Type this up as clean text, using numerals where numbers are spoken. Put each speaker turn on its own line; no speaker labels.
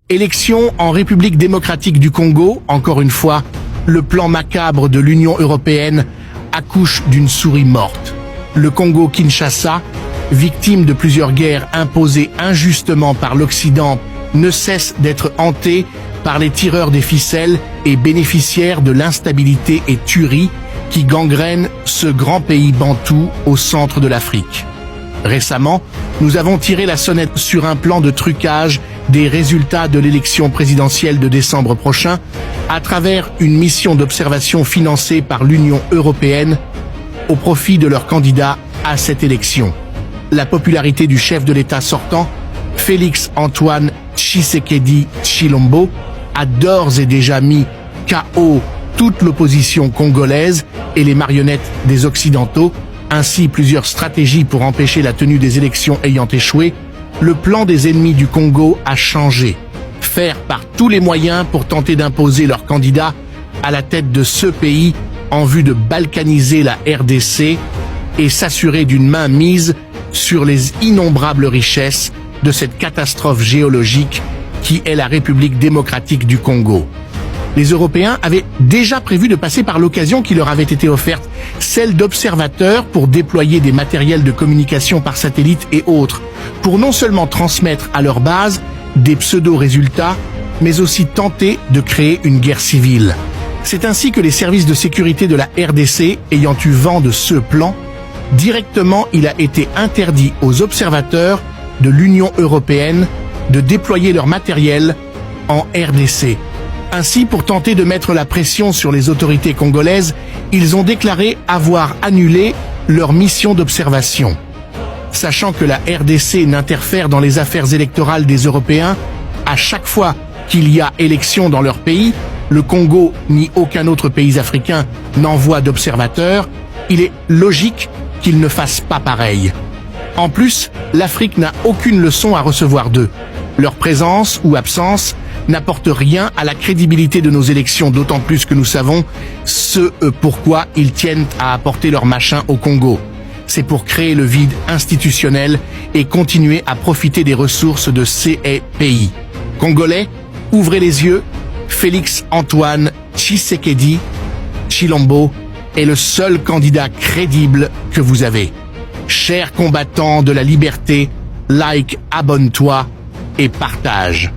Élection en République démocratique du Congo, encore une fois, le plan macabre de l'Union européenne accouche d'une souris morte. Le Congo-Kinshasa, victime de plusieurs guerres imposées injustement par l'Occident, ne cesse d'être hanté par les tireurs des ficelles et bénéficiaire de l'instabilité et tuerie qui gangrènent ce grand pays bantou au centre de l'Afrique. Récemment, nous avons tiré la sonnette sur un plan de trucage des résultats de l'élection présidentielle de décembre prochain à travers une mission d'observation financée par l'Union européenne au profit de leurs candidats à cette élection. La popularité du chef de l'État sortant, Félix Antoine Tshisekedi Tshilombo, a d'ores et déjà mis KO toute l'opposition congolaise et les marionnettes des Occidentaux, ainsi plusieurs stratégies pour empêcher la tenue des élections ayant échoué. Le plan des ennemis du Congo a changé. Faire par tous les moyens pour tenter d'imposer leur candidat à la tête de ce pays en vue de balkaniser la RDC et s'assurer d'une main mise sur les innombrables richesses de cette catastrophe géologique qui est la République démocratique du Congo. Les Européens avaient déjà prévu de passer par l'occasion qui leur avait été offerte, celle d'observateurs pour déployer des matériels de communication par satellite et autres, pour non seulement transmettre à leur base des pseudo-résultats, mais aussi tenter de créer une guerre civile. C'est ainsi que les services de sécurité de la RDC, ayant eu vent de ce plan, directement il a été interdit aux observateurs de l'Union européenne de déployer leur matériel en RDC. Ainsi, pour tenter de mettre la pression sur les autorités congolaises, ils ont déclaré avoir annulé leur mission d'observation. Sachant que la RDC n'interfère dans les affaires électorales des Européens, à chaque fois qu'il y a élection dans leur pays, le Congo ni aucun autre pays africain n'envoie d'observateurs, il est logique qu'ils ne fassent pas pareil. En plus, l'Afrique n'a aucune leçon à recevoir d'eux. Leur présence ou absence n'apporte rien à la crédibilité de nos élections, d'autant plus que nous savons ce pourquoi ils tiennent à apporter leur machin au Congo. C'est pour créer le vide institutionnel et continuer à profiter des ressources de ces pays. Congolais, ouvrez les yeux, Félix Antoine Tshisekedi Tshilombo est le seul candidat crédible que vous avez. Chers combattants de la liberté, like, abonne-toi et partage.